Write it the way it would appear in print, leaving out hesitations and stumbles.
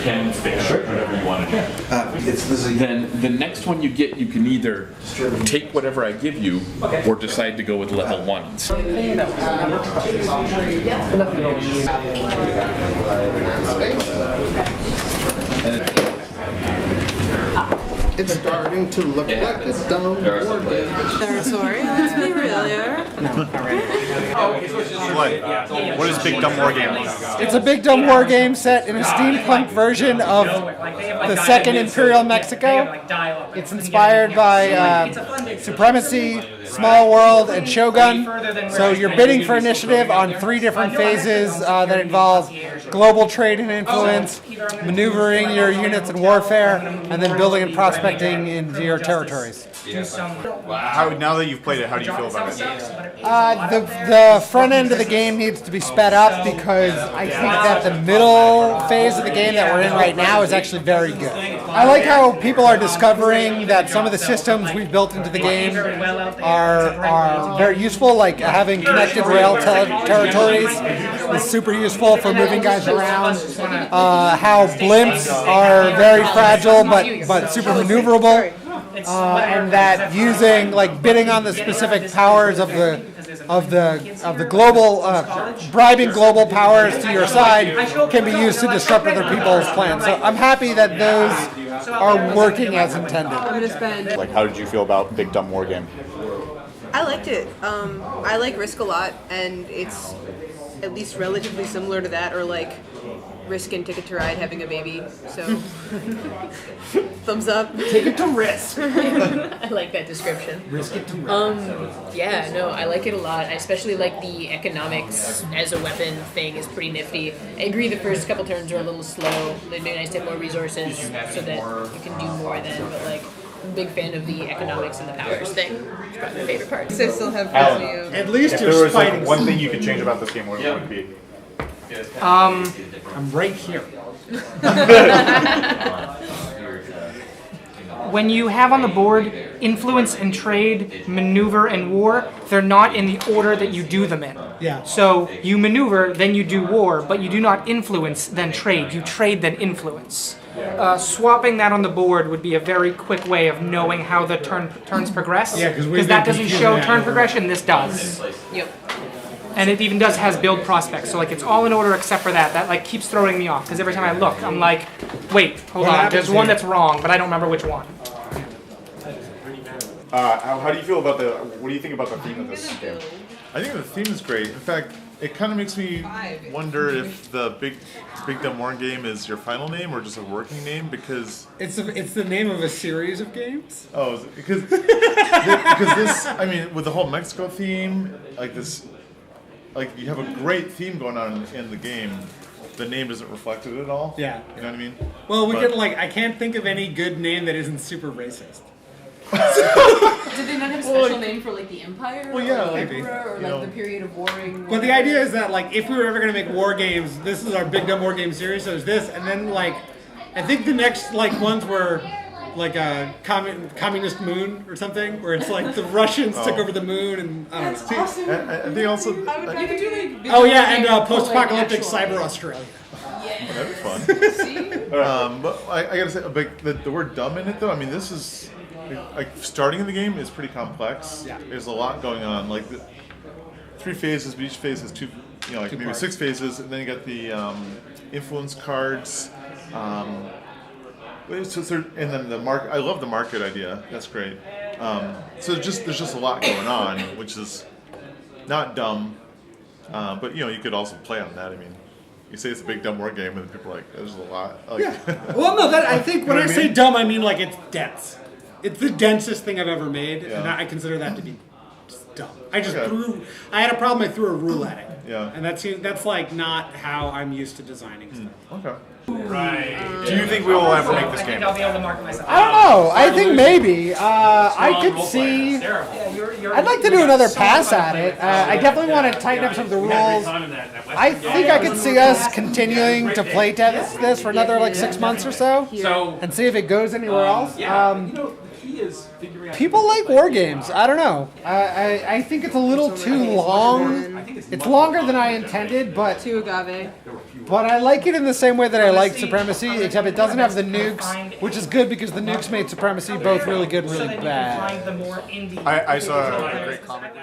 canon fiction, whatever you want to do. Then the next one you get, you can either take whatever I give you, or decide to go with level 1s. It's starting to look like a dumb board game. Sorry, let's be real here. What is Big Dumb War Game? It's a Big Dumb War Game set in a steampunk version of the Second Imperial Mexico. It's inspired by Supremacy, Small World, and Shogun. So you're bidding for initiative on 3 different phases that involve global trade and influence, maneuvering your units in warfare, and then building and prospecting into your territories. Now that you've played it, how do you feel about it? The front end of the game needs to be sped up because I think that the middle phase of the game that we're in right now is actually very good. I like how people are discovering that some of the systems we've built into the game are very useful, like having connected rail territories is super useful for moving guys around. How blimps are very fragile but super maneuverable. And that using bidding on the specific powers of the global bribing global powers to your side can be used to disrupt other people's plans. So I'm happy that those are working as intended. How did you feel about Big Dumb War Game? I liked it. I like Risk a lot, and it's at least relatively similar to that, or Risk and Ticket to Ride having a baby, so thumbs up. Take it to Risk. I like that description. Risk it to Risk. Yeah, no, I like it a lot. I especially like the economics as a weapon thing is pretty nifty. I agree the first couple turns are a little slow. It'd be nice to have more resources so that you can do more then, but I'm a big fan of the economics and the powers thing. It's probably my favorite part. So I still have At least If you're there was fighting. one thing you could change about this game, what would it be? I'm right here. When you have on the board influence and trade, maneuver and war, they're not in the order that you do them in. Yeah. So you maneuver, then you do war, but you do not influence, then trade. You trade, then influence. Swapping that on the board would be a very quick way of knowing how the turns progress. Yeah, because that doesn't show turn progression, this does. Yep. And it even has build prospects, so it's all in order except for that. That keeps throwing me off, because every time I look, I'm like, wait, hold on, there's one that's wrong, but I don't remember which one. How do you feel about what do you think about the theme of this game? I think the theme is great. In fact, it kind of makes me wonder if the Big Dumb War Game is your final name or just a working name, because It's the name of a series of games. oh, because this, I mean, with the whole Mexico theme, you have a great theme going on in the game. The name doesn't reflect it at all. Yeah. You know what I mean? Well, I can't think of any good name that isn't super racist. Did they not have a special name for the Empire? Well, yeah, or maybe. Emperor, or the period of warring? But the idea is that if we were ever going to make war games, this is our Big Dumb War Game series. So there's this, and then I think the next ones were a communist moon or something, where it's the Russians took over the moon, and I don't know. awesome. And they also. You could do Oh yeah, and post-apocalyptic cyber Australia. That'd be fun. But I gotta say, the word "dumb" in it, though. I mean, this is starting in the game is pretty complex. Yeah. There's a lot going on. 3 phases, but each phase has two maybe parts. 6 phases, and then you got the influence cards. And then the market. I love the market idea. That's great. So there's just a lot going on, which is not dumb, but you could also play on that. I mean, you say it's a Big Dumb War Game, and people are like, "There's a lot." Well, no, I think when I say mean? dumb, I mean it's dense. It's the densest thing I've ever made, Yeah. and I consider that to be just dumb. I just Okay. I had a problem. I threw a rule at it. Yeah. And that's not how I'm used to designing stuff. Okay. Right. Do you think we will ever make this I think game? I'll be able to mark myself. I don't know. I think maybe. I could see. I'd like to do another pass at it. I definitely want to tighten up some of the rules. I think I could see us continuing to play test this for another 6 months or so, and see if it goes anywhere else. People like war games. I don't know. I think it's a little too long. It's longer than I intended, but To agave. But I like it in the same way that I like Supremacy, except it doesn't have the nukes, which is good because the nukes made Supremacy both really good and really bad. I saw a great comment.